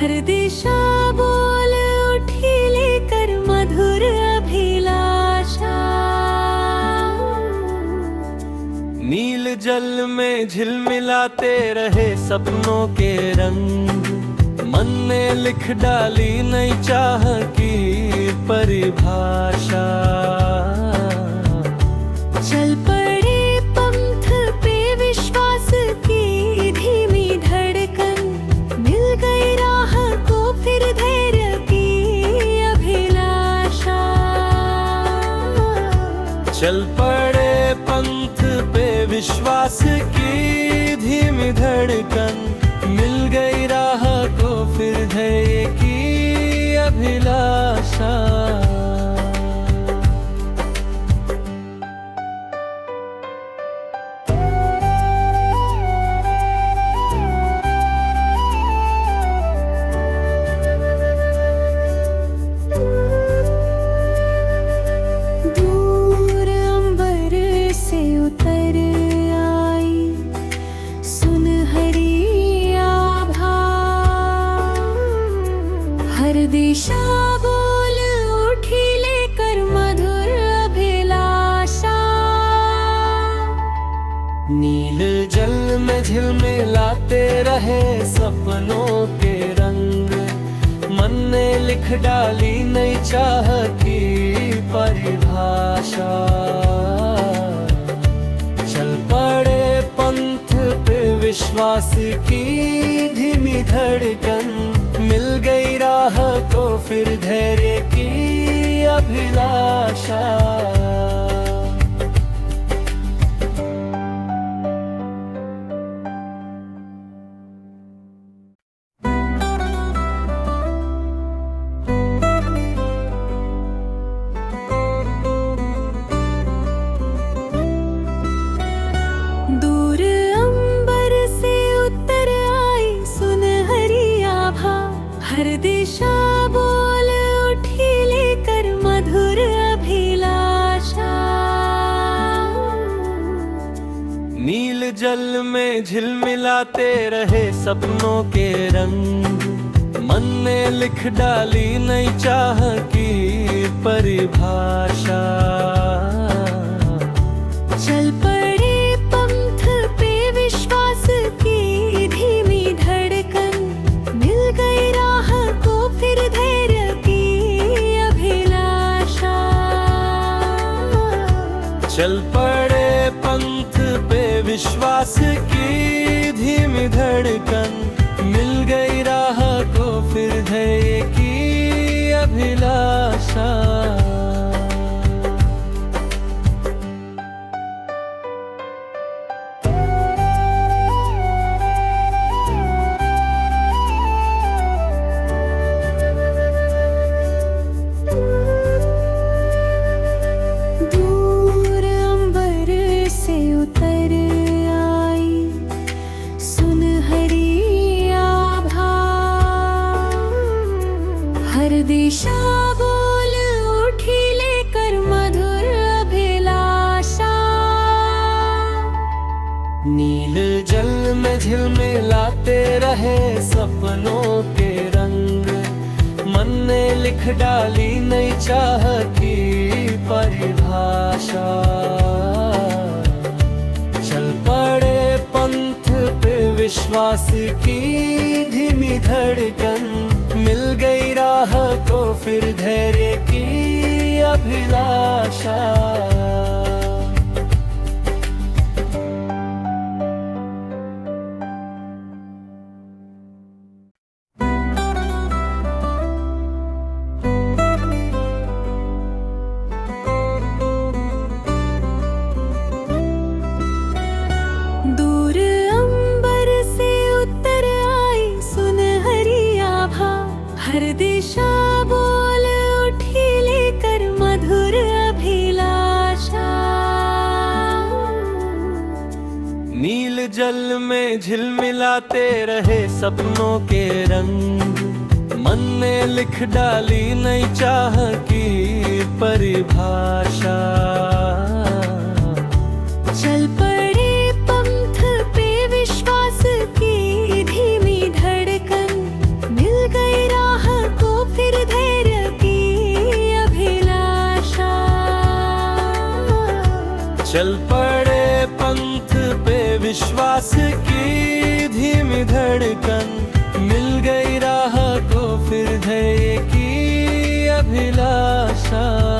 हर दिशा बोल उठी लेकर मधुर अभिलाषा। नील जल में झिलमिलाते रहे सपनों के रंग, मन ने लिख डाली नई चाह की परिभाषा। चल पड़े पंथ पे विश्वास की धीमी धड़कन, मिल गई राह को फिर धैर्य की अभिलाषा। चल पड़े पंथ पे विश्वास की धीमी धड़कन, मिल गई राह को फिर धैर्य की अभिलाषा। दूर अंबर से उतर आई सुनहरी आभा, हर दिशा बोल उठी लेकर मधुर अभिलाषा। नील जल में झिलमिलाते रहे सपनों के रंग, मन ने लिख डाली नई चाह की परिभाषा। चल पड़े पंथ पे विश्वास की धीमी धड़कन, मिल गई राह को फिर धैर्य की अभिलाषा। दूर अंबर से उतर आई सुनहरी आभा, हर दिशा बोल उठी लेकर मधुर अभिलाषा। नील जल में झिलमिलाते रहे सपनों के रंग, मन ने लिख डाली नई चाह की परिभाषा। चल पड़े पंथ पे विश्वास की धीमी धड़कन, मिल गई राह को फिर धैर्य की अभिलाषा। चल पड़े पंथ पे विश्वास की धीमी धड़कन, मिल गई राह को फिर धैर्य की अभिलाषा। दूर अंबर से उतर आई सुनहरी आभा, हर दिशा बोल उठी लेकर मधुर अभिलाषा। नील जल में झिलमिलाते रहे सपनों के रंग, मन ने लिख डाली नई चाह की परिभाषा। चल पड़े पंथ पे विश्वास की धीमी धड़कन, मिल गई राह को फिर धैर्य की अभिलाषा। दूर अंबर से उतर आई सुनहरी आभा, हर दिशा बोल उठी लेकर मधुर अभिलाषा। नील जल में झिलमिलाते रहे सपनों के रंग, मन ने लिख डाली नई चाह की परिभाषा। चल पड़े पंथ पे विश्वास की धीमी धड़कन, मिल गई अभिलाषा।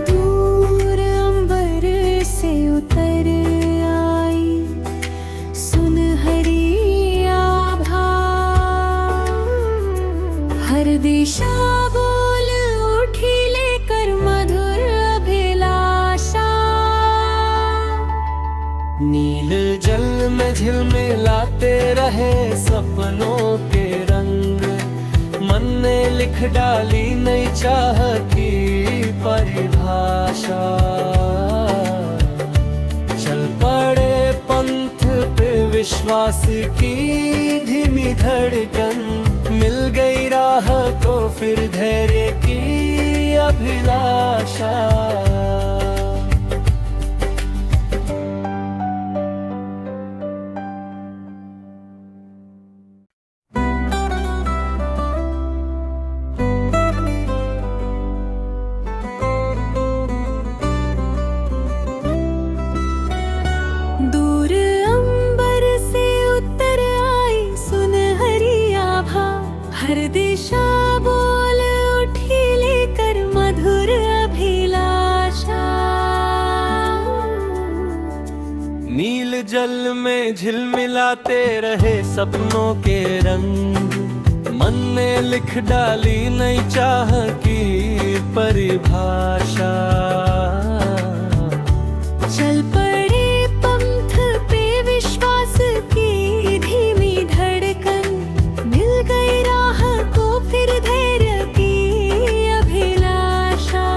दूर अंबर से उतर आई सुनहरी आभा, हर दिशा बोल उठी लेकर मधुर अभिलाषा। नील जल में झिलमिलाते रहे सपनों के रंग, मन ने लिख डाली नई चाह की परिभाषा। चल पड़े पंथ पे विश्वास की धीमी धड़कन, मिल गई राह को फिर धैर्य की अभिलाषा। दूर अंबर से उतर आई सुनहरी आभा, हर दिशा बोल उठी लेकर मधुर अभिलाषा। नील जल में झिलमिलाते रहे सपनों के रंग, मन ने लिख डाली नई चाह की परिभाषा। चल पड़े पंथ पे विश्वास की धीमी धड़कन, मिल गई राह को फिर धैर्य की अभिलाषा।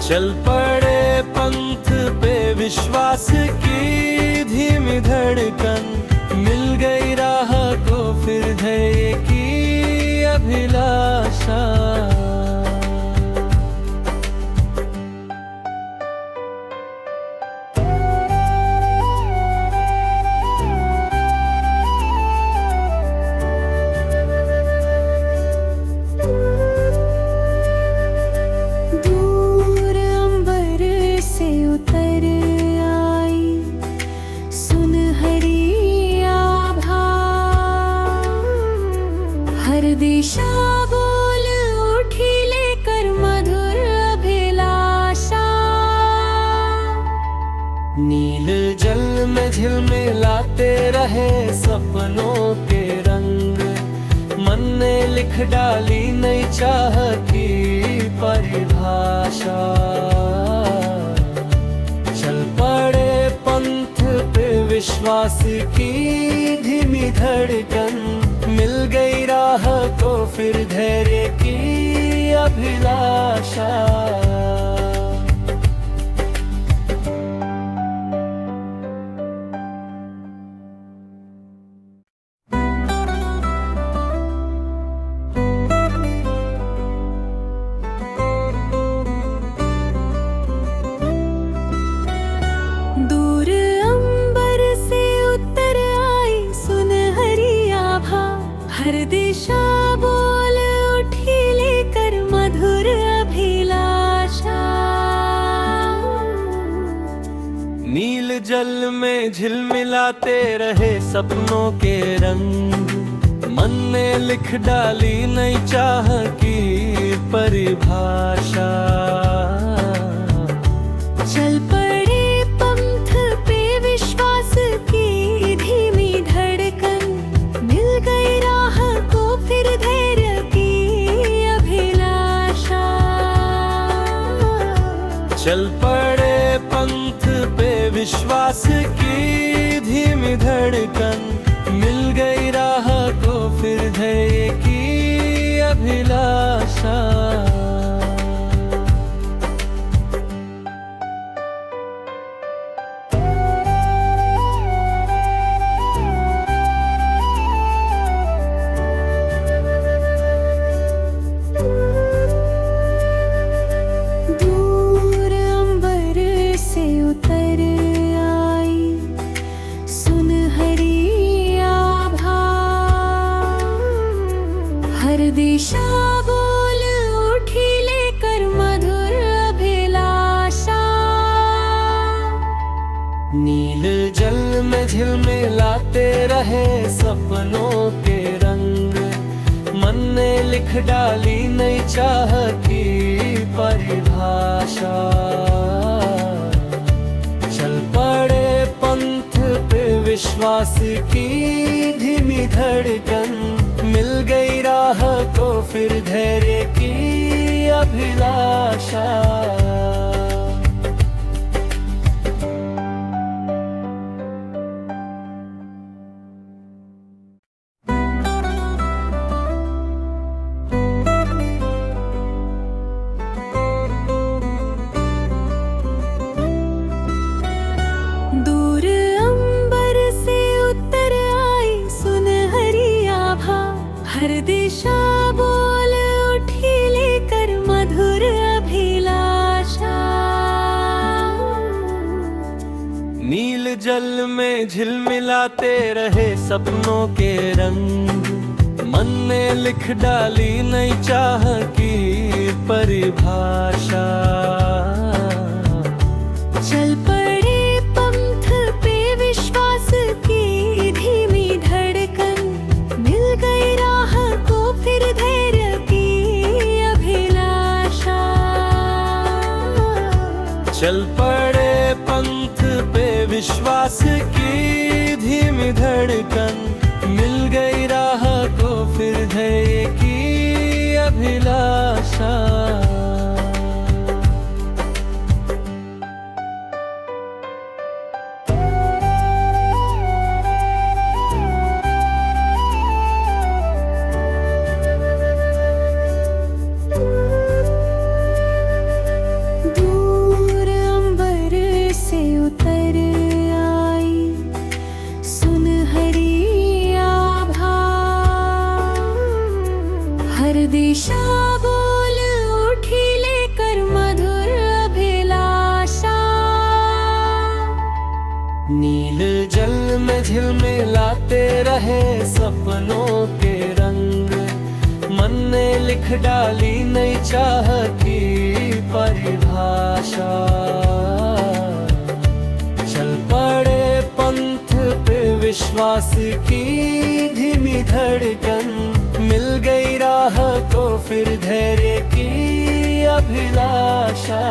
चल पड़े पंथ पे विश्वास की धीमी धड़कन, मिल गई राह को फिर धैर्य की अभिलाषा। दूर अंबर से उतर आई सुनहरी आभा, हर दिशा बोल उठी लेकर मधुर अभिलाषा। नील जल में झिलमिलाते रहे सपनों के रंग, मन ने लिख डाली नई चाह की परिभाषा। चल पड़े पंथ पे विश्वास की धीमी धड़कन, मिल गई राह को फिर धैर्य की अभिलाषा। दूर अंबर से उतर आई सुनहरी आभा, हर दिशा बोल उठी लेकर मधुर अभिलाषा। नील जल में झिलमिलाते रहे सपनों के रंग, मन ने लिख डाली नई चाह की परिभाषा। चल पड़े पंथ पे विश्वास की धीमी धड़कन, मिल गई राह को फिर धैर्य की अभिलाषा। चल पड़े पंथ पे विश्वास की धीमी धड़कन, मिल गई राह को फिर धैर्य की अभिलाषा। दूर अंबर से उतर आई सुनहरी आभा, हर दिशा दिशा बोल उठी लेकर मधुर अभिलाषा। नील जल में झिलमिलाते रहे सपनों के रंग, मन ने लिख डाली नई चाह की परिभाषा। चल पड़े पंथ पे विश्वास की धीमी धड़कन, मिल गई राह को फिर धैर्य की अभिलाषा। दूर अंबर से उतर आई सुनहरी आभा, हर दिशा बोल उठी लेकर मधुर अभिलाषा। नील जल में झिलमिलाते रहे सपनों के रंग, मन ने लिख डाली नई चाह की परिभाषा। चल पड़े पंथ पे विश्वास की धीमी धड़कन, मिल गई राह को फिर धैर्य की अभिलाषा। चल पड़े पंथ पे विश्वास की धीमी धड़कन, मिल गई राह को फिर धैर्य की अभिलाषा। दूर अंबर से उतर आई सुनहरी आभा, हर दिशा बोल उठी लेकर मधुर अभिलाषा। नील जल में झिलमिलाते रहे सपनों के रंग, मन ने लिख डाली नई चाह की परिभाषा। चल पड़े पंथ पे विश्वास की धीमी धड़कन, मिल गई राह को फिर धैर्य की अभिलाषा।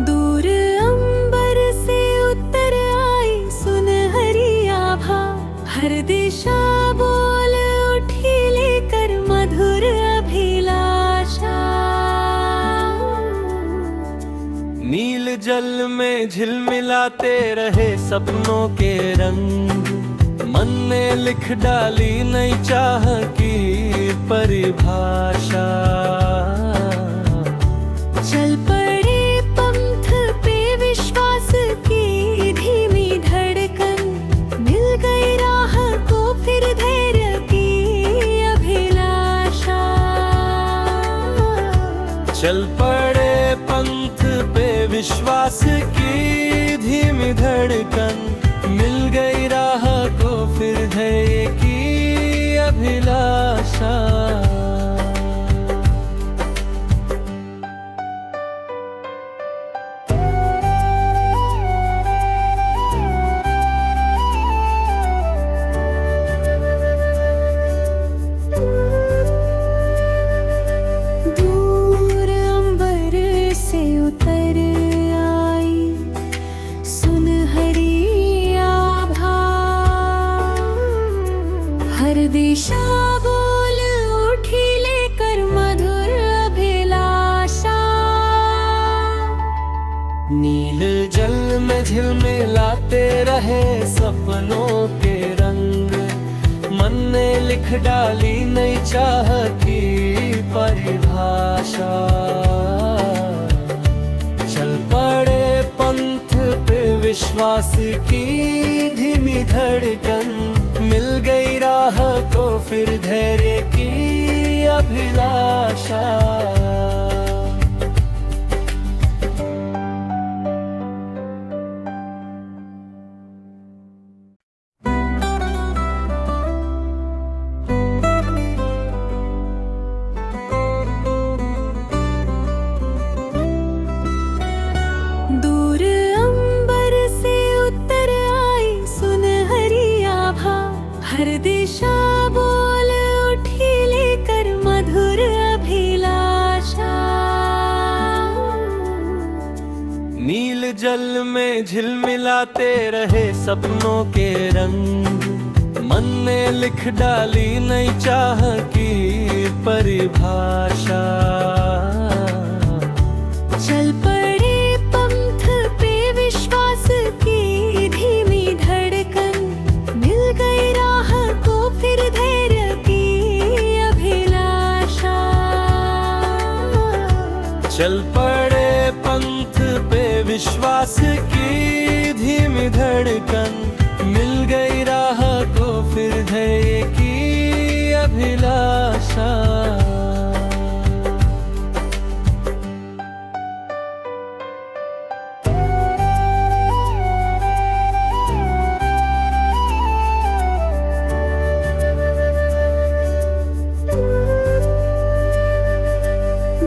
दूर अंबर से उतर आई सुनहरी आभा, हर दिशा बोल उठी लेकर मधुर अभिलाषा। नील जल में झिलमिलाते रहे सपनों के रंग, मन ने लिख डाली नई चाह की परिभाषा। चल पड़े पंथ पे विश्वास की धीमी धड़कन, मिल गई राह को फिर धैर्य की अभिलाषा। चल पड़े पंथ पे विश्वास की धीमी धड़कन, मिल गई राह को फिर धैर्य की अभिलाषा। दूर अंबर से उतर आई सुनहरी आभा, हर दिशा बोल उठी लेकर मधुर अभिलाषा। नील जल में झिलमिलाते रहे सपनों के रंग, मन ने लिख डाली नई चाह की परिभाषा। चल पड़े पंथ पे विश्वास की धीमी धड़कन, मिल गई राह को फिर धैर्य की अभिलाषा। दूर अंबर से उतर आई सुनहरी आभा, हर दिशा बोल उठी लेकर मधुर अभिलाषा। नील जल में झिलमिलाते रहे सपनों के रंग, मन ने लिख डाली नई चाह की परिभाषा। चल पड़े पंथ पे विश्वास की धीमी धड़कन, मिल गई राह को फिर धैर्य की अभिलाषा। चल पड़े पंथ पे विश्वास की धीमी धड़कन, मिल गई राह को फिर धैर्य की अभिलाषा।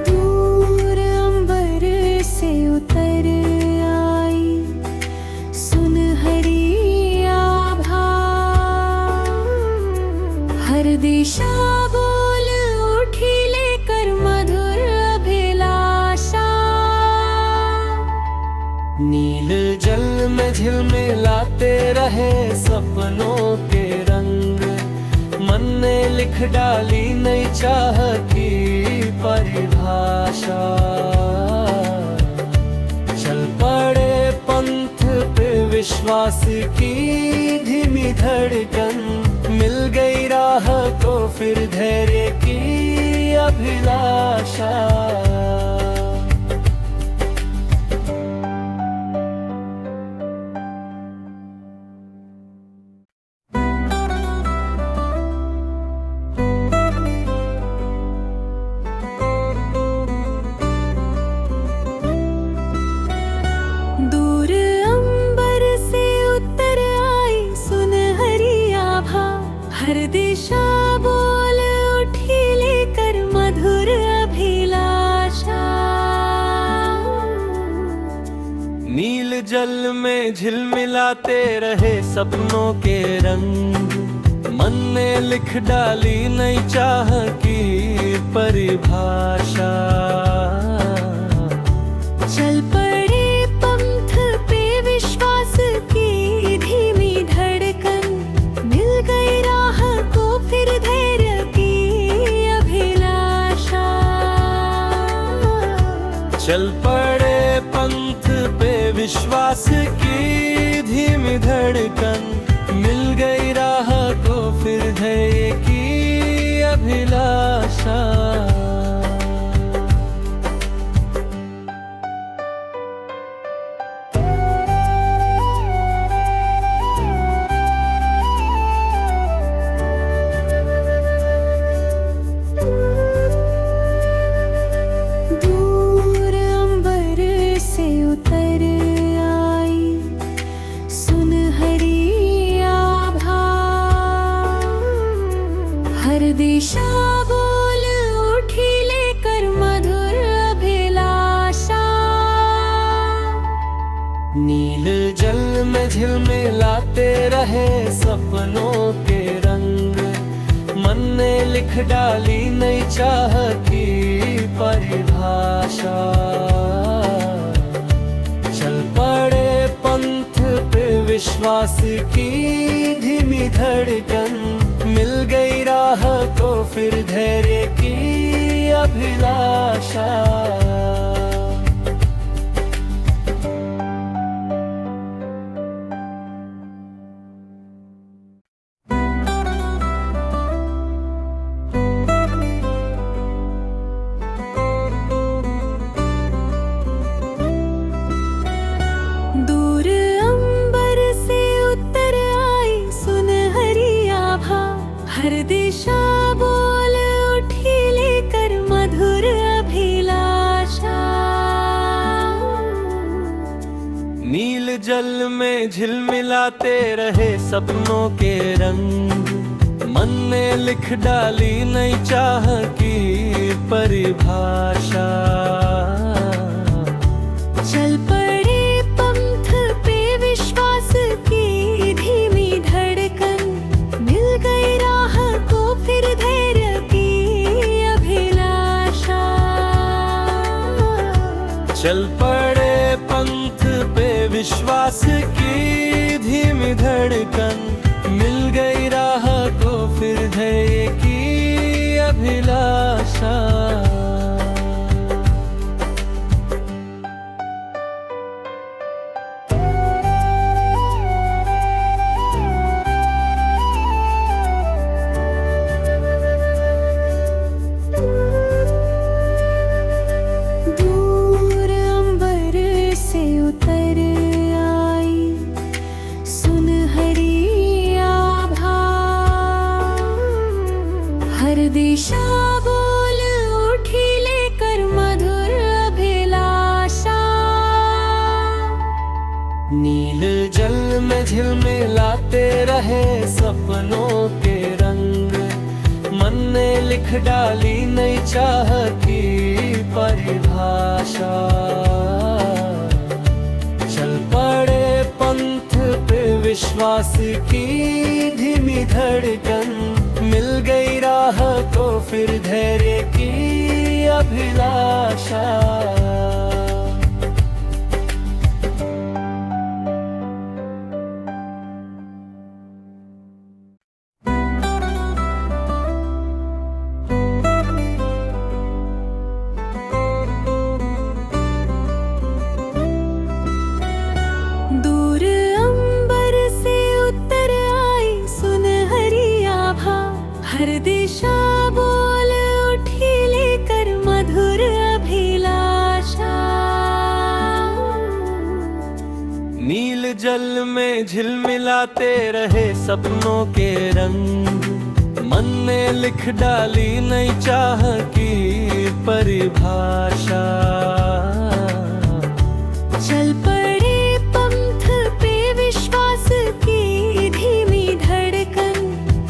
दूर अंबर से उतर आई सुनहरी आभा, हर दिशा बोल उठी लेकर मधुर अभिलाषा। नील जल में झिलमिलाते रहे सपनों के रंग, मन ने लिख डाली नई चाह की परिभाषा। चल पड़े पंथ पे विश्वास की धीमी धड़कन, मिल गई राह को फिर धैर्य की अभिलाषा। दूर अंबर से उतर आई सुनहरी आभा, हर दिशा बोल उठी लेकर मधुर अभिलाषा। नील जल में झिलमिलाते रहे सपनों के रंग, मन ने लिख डाली नई चाह की परिभाषा। चल पड़े पंथ पे विश्वास की धीमी धड़कन, मिल गई राह को फिर धैर्य की अभिलाषा। चल पड़े पंथ पे विश्वास की धीमी धड़कन, मिल गई राह को फिर धैर्य की अभिलाषा। दूर अंबर से उतर आई सुनहरी आभा, हर दिशा बोल उठी लेकर मधुर अभिलाषा। नील जल में झिलमिलाते रहे सपनों के रंग, मन ने लिख डाली नई चाह की परिभाषा। चल पड़े पंथ पे विश्वास की धीमी धड़कन, मिल गई राह को फिर धैर्य की अभिलाषा। दूर हर दिशा बोल उठी लेकर मधुर अभिलाषा। नील जल में झिलमिलाते रहे सपनों के रंग, मन ने लिख डाली नई चाह की परिभाषा। चल पड़े पंथ पे विश्वास की धीमी धड़कन, मिल गई राह को फिर धैर्य की अभिलाषा। चल पड़े पंथ पे विश्वास की धीमी धड़कन, मिल गई राह को फिर धैर्य की अभिलाषा। दूर अंबर से उतर आई सुनहरी आभा, हर दिशा बोल उठी लेकर मधुर अभिलाषा। नील जल में झिलमिलाते रहे सपनों के रंग, मन ने लिख डाली नई चाह की परिभाषा। चल पड़े पंथ पे विश्वास की धीमी धड़कन, मिल गई राह को फिर धैर्य की अभिलाषा। दूर अंबर से उतर आई सुनहरी आभा, हर दिशा बोल उठी लेकर मधुर अभिलाषा। नील जल में झिलमिलाते रहे सपनों के रंग, मन ने लिख डाली नई चाह की परिभाषा। चल पड़े पंथ पे विश्वास की धीमी धड़कन,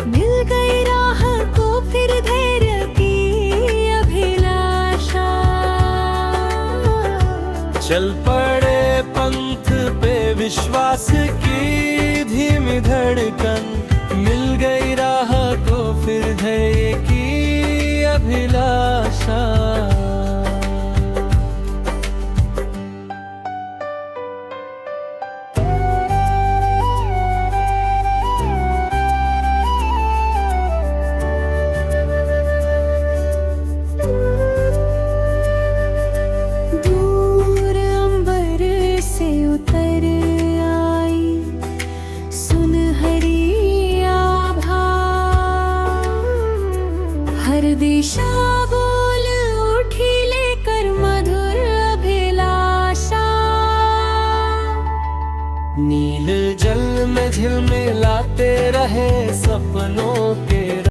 मिल गई राह को फिर धैर्य की अभिलाषा। चल पड़े पंथ पे विश्वास की धीमी धड़कन, मिल गई राह को फिर धैर्य की अभिलाषा। दूर अंबर से उतर आई सुनहरी आभा, हर दिशा बोल उठी लेकर मधुर अभिलाषा। नील जल में झिलमिलाते रहे सपनों के